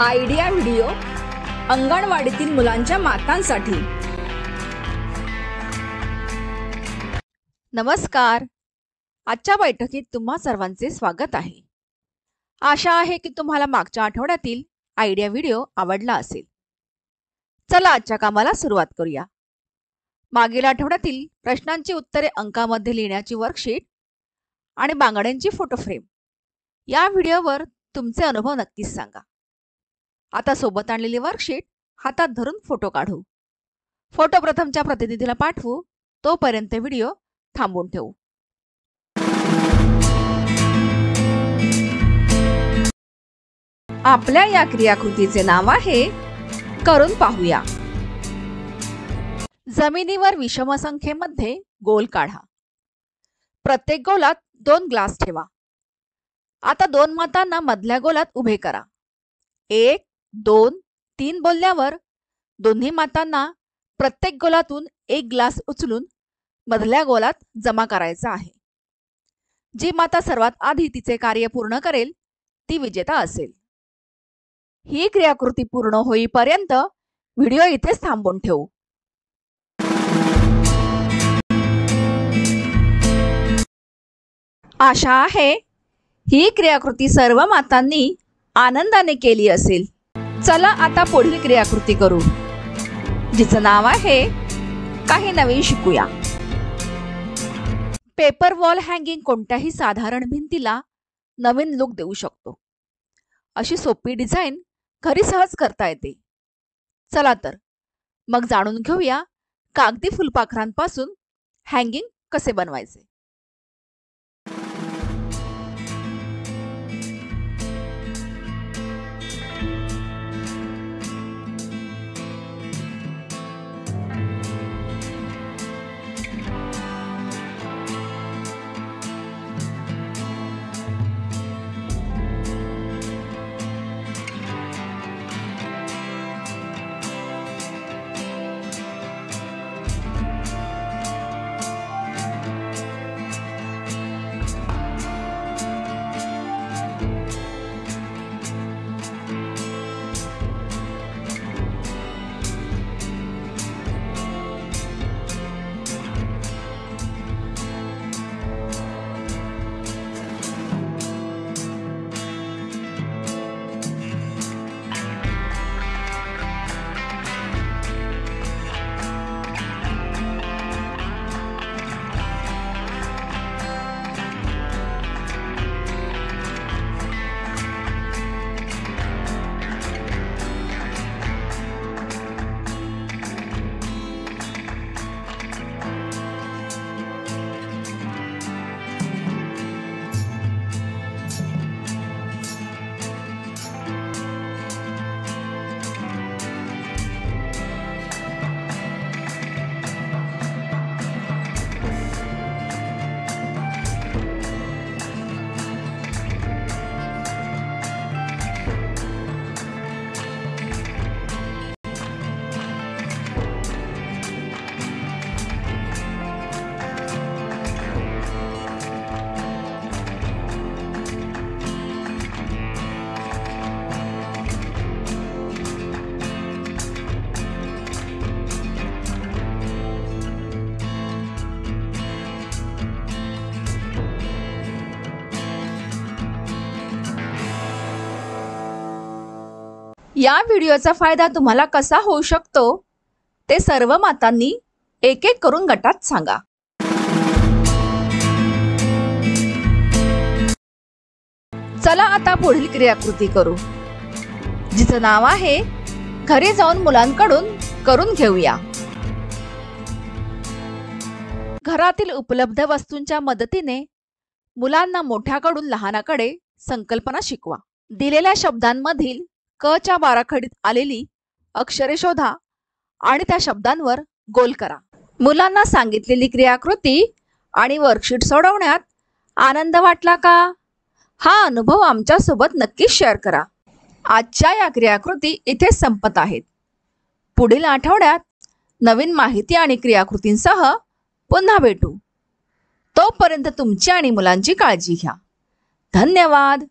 Idea video अंगणवाडीतील मुलांच्या मातांसाठी। नमस्कार। आजच्या बैठकीत तुम्हा सर्वांचे स्वागत आहे। आशा आहे की तुम्हाला मागच्या आठवड्यातील आयडिया व्हिडिओ आवडला असेल। चला आजच्या कामाला सुरुवात करूया। मागील आठवड्यातील प्रश्नांची उत्तरे अंकामध्ये लिहिण्याची वर्कशीट आणि बांगड्यांची फोटो फ्रेम या व्हिडिओवर तुमचे अनुभव नक्कीच सांगा। आता सोबत आणलेली वर्कशीट हातात धरून फोटो काढू। फोटो प्रथमच्या प्रतिनिधीला पाठवू, तोपर्यंत व्हिडिओ थांबवून ठेवू। आपल्या या क्रियाकृतीचे नाव आहे करून पाहूया। जमिनीवर विषम संख्येमध्ये गोल काढा। प्रत्येक गोलात 2 ग्लास ठेवा। आता 2 मातांना मधल्या गोलात उभे करा। 1, 2, 3 बोलल्यावर दोन्ही मातांना प्रत्येक गोलातून 1 ग्लास उचलून मधल्या गोलात जमा करायचा आहे। जी माता सर्वात आधी तिचे कार्य पूर्ण करेल ती विजेता असेल। ही क्रियाकृती पूर्ण होईपर्यंत व्हिडिओ इथेच थांबवून ठेवू। आशा आहे ही क्रियाकृती सर्व मातांनी आनंदाने केली असेल। चला आता पुढील क्रियाकृती करू, जिचं नाव आहे काही नवीन शिकूया। पेपर वॉल हँगिंग कोणत्याही साधारण भिंतीला नवीन लुक देऊ शकतो। अशी सोपी डिझाईन घरी सहज करता येते। चला तर मग जाणून घेऊया कागदी फुलपाखरांपासून हँगिंग कसे बनवायचे। या व्हिडिओचा फायदा तुम्हाला कसा होऊ शकतो ते सर्व मातांनी एक एक करून गटात सांगा। चला आता पुढील क्रियाकृती करू, जिचं नाव आहे घरी जाऊन मुलांकडून करून घेऊया। घरातील उपलब्ध वस्तूंच्या मदतीने मुलांना मोठ्याकडून लहानाकडे संकल्पना शिकवा। दिलेल्या शब्दांमधील क च्या बाराखडीत आलेली अक्षरे शोधा आणि त्या शब्दांवर गोल करा। मुलांना सांगितलेली क्रियाकृती आणि वर्कशीट सोडवण्यात आनंद वाटला का? हा अनुभव आमच्या सोबत नक्की शेअर करा। आजच्या या क्रियाकृती इथे संपत आहेत। पुढील आठवड्यात नवीन माहिती आणि क्रियाकृतींसह पुन्हा भेटू। तोपर्यंत तुमची आणि मुलांची काळजी घ्या। धन्यवाद।